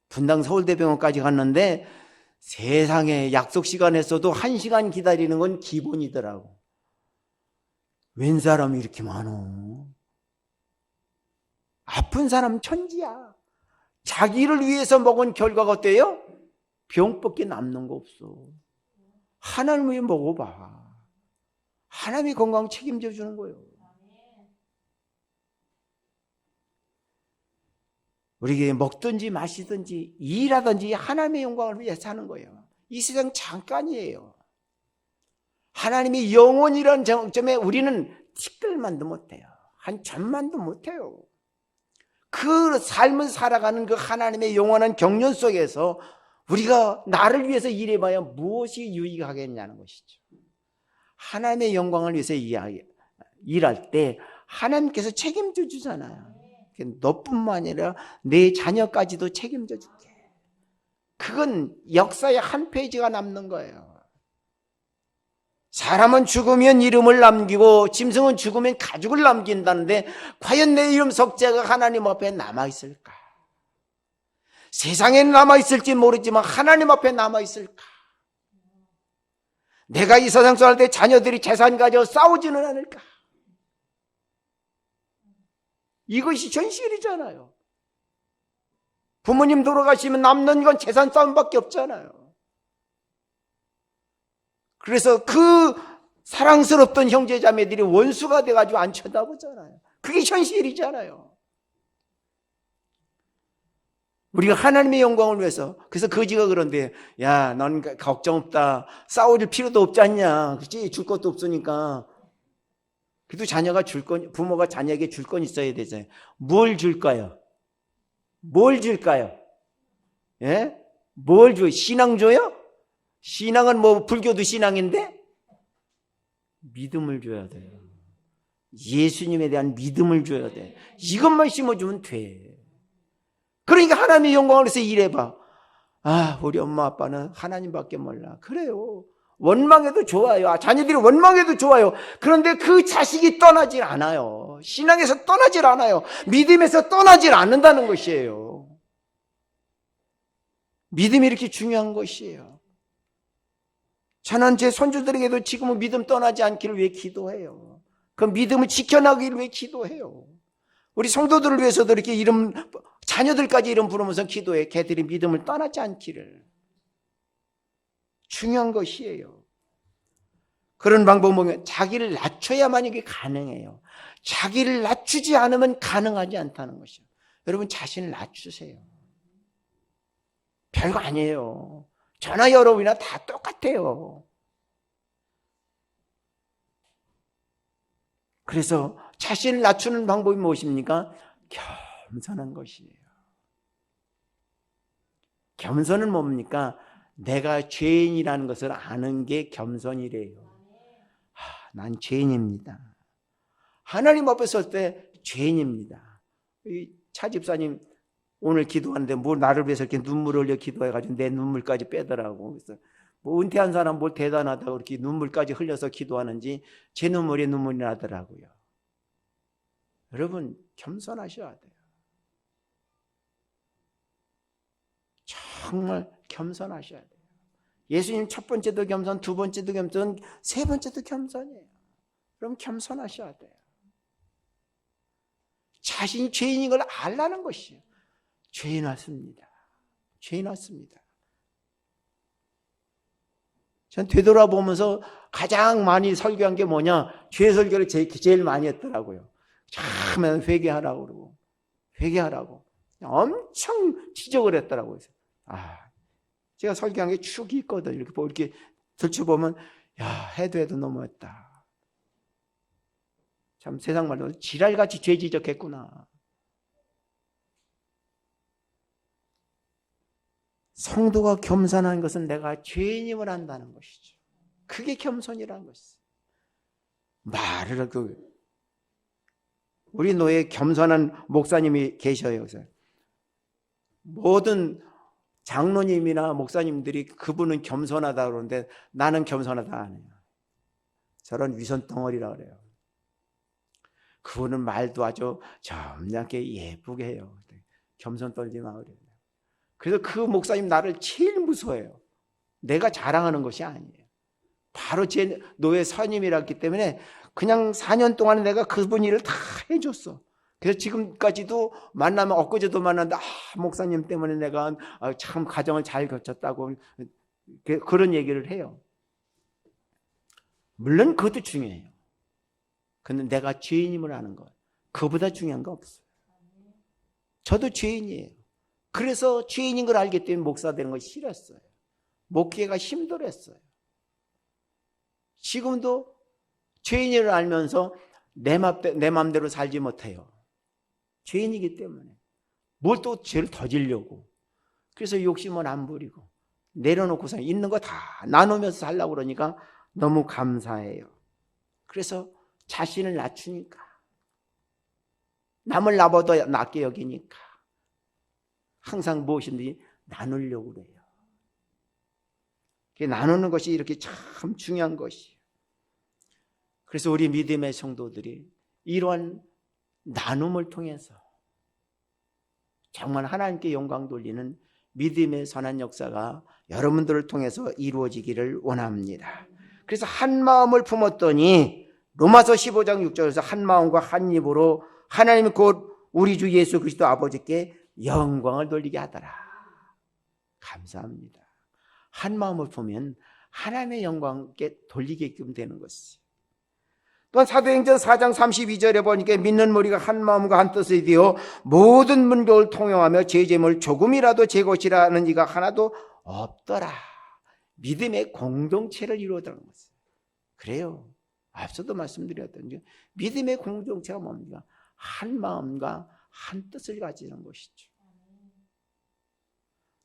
분당 서울대병원까지 갔는데 세상에 약속 시간에서도 1시간 기다리는 건 기본이더라고. 웬 사람이 이렇게 많어? 아픈 사람 천지야. 자기를 위해서 먹은 결과가 어때요? 병밖에 남는 거 없어. 하나님을 위해 먹어봐. 하나님이 건강 책임져 주는 거예요. 우리에게 먹든지 마시든지 일하든지 하나님의 영광을 위해서 하는 거예요. 이 세상 잠깐이에요. 하나님이 영원이라는 정점에 우리는 티끌만도 못해요. 한 점만도 못해요. 그 삶을 살아가는 그 하나님의 영원한 경륜 속에서 우리가 나를 위해서 일해봐야 무엇이 유익하겠냐는 것이죠. 하나님의 영광을 위해서 일할 때 하나님께서 책임져 주잖아요. 너뿐만 아니라 내 자녀까지도 책임져 줄게. 그건 역사의 한 페이지가 남는 거예요. 사람은 죽으면 이름을 남기고 짐승은 죽으면 가죽을 남긴다는데 과연 내 이름 석자가 하나님 앞에 남아있을까? 세상에 남아있을지 모르지만 하나님 앞에 남아있을까? 내가 이 세상 살 때 자녀들이 재산 가지고 싸우지는 않을까? 이것이 현실이잖아요. 부모님 돌아가시면 남는 건 재산 싸움밖에 없잖아요. 그래서 그 사랑스럽던 형제 자매들이 원수가 돼가지고 안 쳐다보잖아요. 그게 현실이잖아요. 우리가 하나님의 영광을 위해서, 그래서 거지가 그런데, 야, 넌 걱정 없다. 싸울 필요도 없지 않냐. 그치? 줄 것도 없으니까. 그래도 자녀가 부모가 자녀에게 줄 건 있어야 되잖아요. 뭘 줄까요? 뭘 줄까요? 예? 뭘 줘요? 신앙 줘요? 신앙은 뭐 불교도 신앙인데? 믿음을 줘야 돼요. 예수님에 대한 믿음을 줘야 돼. 이것만 심어주면 돼. 그러니까 하나님의 영광을 위해서 일해봐. 아, 우리 엄마 아빠는 하나님밖에 몰라. 그래요. 원망해도 좋아요. 자녀들이 원망해도 좋아요. 그런데 그 자식이 떠나질 않아요. 신앙에서 떠나질 않아요. 믿음에서 떠나질 않는다는 것이에요. 믿음이 이렇게 중요한 것이에요. 저는 제 손주들에게도 지금은 믿음 떠나지 않기를 위해 기도해요. 그 믿음을 지켜나가기를 위해 기도해요. 우리 성도들을 위해서도 이렇게 자녀들까지 이름 부르면서 기도해. 걔들이 믿음을 떠나지 않기를. 중요한 것이에요. 그런 방법을 보면 자기를 낮춰야만 이게 가능해요. 자기를 낮추지 않으면 가능하지 않다는 것이요. 여러분 자신을 낮추세요. 별거 아니에요. 저나 여러분이나 다 똑같아요. 그래서 자신을 낮추는 방법이 무엇입니까? 겸손한 것이에요. 겸손은 뭡니까? 내가 죄인이라는 것을 아는 게 겸손이래요. 난 죄인입니다. 하나님 앞에 설 때 죄인입니다. 차 집사님 오늘 기도하는데 뭐 나를 위해서 이렇게 눈물을 흘려 기도해가지고 내 눈물까지 빼더라고. 그래서 뭐 은퇴한 사람 뭘 대단하다고 이렇게 눈물까지 흘려서 기도하는지 제 눈물이 눈물이 나더라고요. 여러분 겸손하셔야 돼요. 정말 겸손하셔야 돼요. 예수님 첫 번째도 겸손, 두 번째도 겸손, 세 번째도 겸손이에요. 그럼 겸손하셔야 돼요. 자신이 죄인인 걸 알라는 것이에요. 죄인 왔습니다. 죄인 왔습니다. 전 되돌아보면서 가장 많이 설교한 게 뭐냐? 죄 설교를 제일 많이 했더라고요. 참 회개하라고 그러고 회개하라고 엄청 지적을 했더라고요. 제가 설교한 게 축이 있거든. 이렇게 들춰보면 해도 너무했다. 참 세상 말로 지랄같이 죄 지적했구나. 성도가 겸손한 것은 내가 죄인임을 안다는 것이죠. 그게 겸손이라는 것이죠. 우리 노예에 겸손한 목사님이 계셔요. 그래서 모든 장로님이나 목사님들이 그분은 겸손하다 그러는데 나는 겸손하다 안 해요. 저런 위선 덩어리라 그래요. 그분은 말도 아주 점잖게 예쁘게 해요. 겸손 떨지 마 그래요. 그래서 그 목사님 나를 제일 무서워해요. 내가 자랑하는 것이 아니에요. 바로 제 노예 선임이라기 때문에 그냥 4년 동안 내가 그분 일을 다 해줬어. 그래서 지금까지도 만나면 엊그제도 만났는데 목사님 때문에 내가 참 가정을 잘 거쳤다고 그런 얘기를 해요. 물론 그것도 중요해요. 근데 내가 죄인임을 아는 것 그보다 중요한 거 없어요. 저도 죄인이에요. 그래서 죄인인 걸 알기 때문에 목사 되는 거 싫었어요. 목회가 힘들었어요. 지금도 죄인을 알면서 내 맘대로 살지 못해요. 죄인이기 때문에 뭘 또 죄를 더 지려고. 그래서 욕심은 안 부리고 내려놓고서 있는 거 다 나누면서 살려고 그러니까 너무 감사해요. 그래서 자신을 낮추니까 남을 나보다 낫게 여기니까 항상 무엇인지 나누려고 그래요. 나누는 것이 이렇게 참 중요한 것이에요. 그래서 우리 믿음의 성도들이 이러한 나눔을 통해서 정말 하나님께 영광 돌리는 믿음의 선한 역사가 여러분들을 통해서 이루어지기를 원합니다. 그래서 한 마음을 품었더니 로마서 15장 6절에서 한 마음과 한 입으로 하나님 곧 우리 주 예수 그리스도 아버지께 영광을 돌리게 하더라. 감사합니다. 한 마음을 보면 하나님의 영광께 돌리게끔 되는 것이에요. 또한 사도행전 4장 32절에 보니까 믿는 무리가 한 마음과 한 뜻이 되어 모든 문교를 통용하며 제재물 조금이라도 제것이라는 이가 하나도 없더라. 믿음의 공동체를 이루어가는 것이에요. 그래요. 앞서도 말씀드렸던 믿음의 공동체가 뭡니까? 한 마음과 한 뜻을 가지는 것이죠.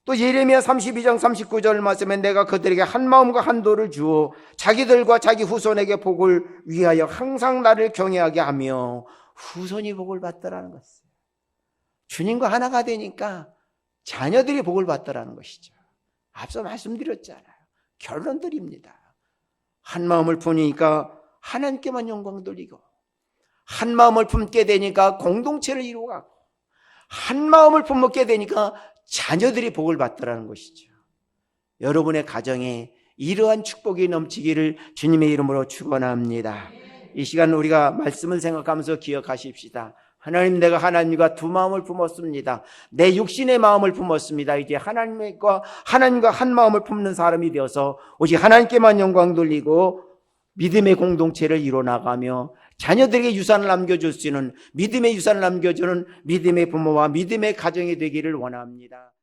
또 예레미야 32장 39절 말씀에 내가 그들에게 한 마음과 한 도를 주어 자기들과 자기 후손에게 복을 위하여 항상 나를 경외하게 하며 후손이 복을 받더라는 것이에요. 주님과 하나가 되니까 자녀들이 복을 받더라는 것이죠. 앞서 말씀드렸잖아요. 결론들입니다. 한 마음을 품으니까 하나님께만 영광 돌리고, 한 마음을 품게 되니까 공동체를 이루어가고, 한 마음을 품게 되니까 자녀들이 복을 받더라는 것이죠. 여러분의 가정에 이러한 축복이 넘치기를 주님의 이름으로 축원합니다. 이 시간 우리가 말씀을 생각하면서 기억하십시다. 하나님, 내가 하나님과 두 마음을 품었습니다. 내 육신의 마음을 품었습니다. 이제 하나님과 한 마음을 품는 사람이 되어서 오직 하나님께만 영광 돌리고 믿음의 공동체를 이뤄나가며 자녀들에게 유산을 남겨줄 수 있는, 믿음의 유산을 남겨주는 믿음의 부모와 믿음의 가정이 되기를 원합니다.